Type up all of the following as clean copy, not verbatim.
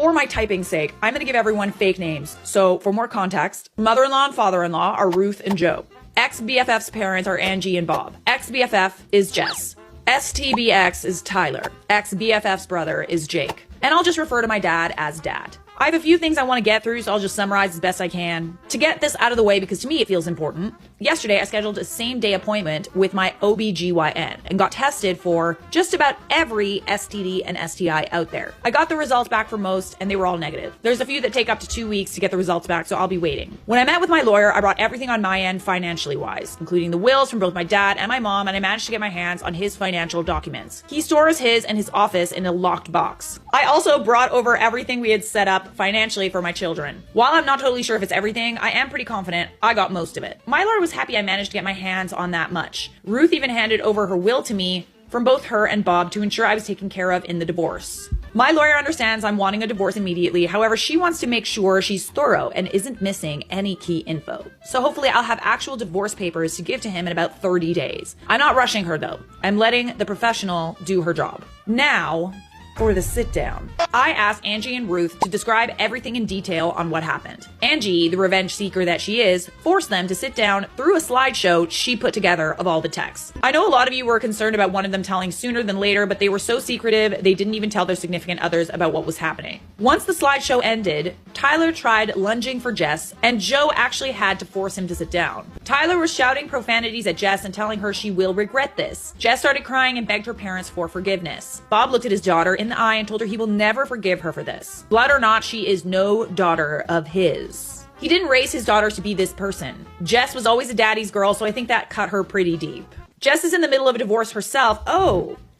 for my typing's sake, I'm going to give everyone fake names. So for more context, mother-in-law and father-in-law are Ruth and Joe. Ex-BFF's parents are Angie and Bob. Ex-BFF is Jess. STBX is Tyler. Ex-BFF's brother is Jake. And I'll just refer to my dad as Dad. I have a few things I want to get through, so I'll just summarize as best I can. To get this out of the way, because to me it feels important, yesterday I scheduled a same-day appointment with my OBGYN and got tested for just about every STD and STI out there. I got the results back for most, and they were all negative. There's a few that take up to 2 weeks to get the results back, so I'll be waiting. When I met with my lawyer, I brought everything on my end financially-wise, including the wills from both my dad and my mom, and I managed to get my hands on his financial documents. He stores his in his office in a locked box. I also brought over everything we had set up financially for my children. While I'm not totally sure if it's everything, I am pretty confident I got most of it. My lawyer was happy I managed to get my hands on that much. Ruth even handed over her will to me from both her and Bob to ensure I was taken care of in the divorce. My lawyer understands I'm wanting a divorce immediately. However, she wants to make sure she's thorough and isn't missing any key info. So hopefully I'll have actual divorce papers to give to him in about 30 days. I'm not rushing her though. I'm letting the professional do her job. Now, for the sit down. I asked Angie and Ruth to describe everything in detail on what happened. Angie, the revenge seeker that she is, forced them to sit down through a slideshow she put together of all the texts. I know a lot of you were concerned about one of them telling sooner than later, but they were so secretive, they didn't even tell their significant others about what was happening. Once the slideshow ended, Tyler tried lunging for Jess, and Joe actually had to force him to sit down. Tyler was shouting profanities at Jess and telling her she will regret this. Jess started crying and begged her parents for forgiveness. Bob looked at his daughter in the eye and told her he will never forgive her for this. Blood or not, she is no daughter of his. He didn't raise his daughter to be this person. Jess was always a daddy's girl, so I think that cut her pretty deep. Jess is in the middle of a divorce herself.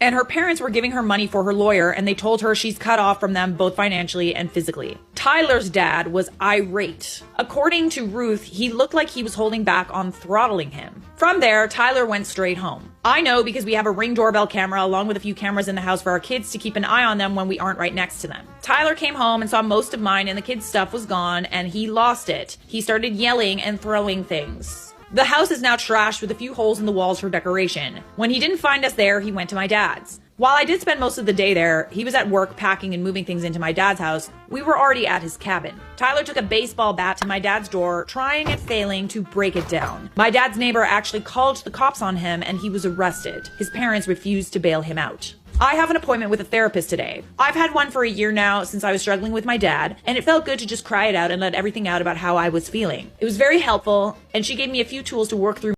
And her parents were giving her money for her lawyer, and they told her she's cut off from them both financially and physically. Tyler's dad was irate. According to Ruth, he looked like he was holding back on throttling him. From there, Tyler went straight home. I know because we have a Ring doorbell camera along with a few cameras in the house for our kids to keep an eye on them when we aren't right next to them. Tyler came home and saw most of mine and the kids' stuff was gone, and he lost it. He started yelling and throwing things. The house is now trashed with a few holes in the walls for decoration. When he didn't find us there, he went to my dad's. While I did spend most of the day there, he was at work packing and moving things into my dad's house. We were already at his cabin. Tyler took a baseball bat to my dad's door, trying and failing to break it down. My dad's neighbor actually called the cops on him and he was arrested. His parents refused to bail him out. I have an appointment with a therapist today. I've had one for a year now since I was struggling with my dad, and it felt good to just cry it out and let everything out about how I was feeling. It was very helpful, and she gave me a few tools to work through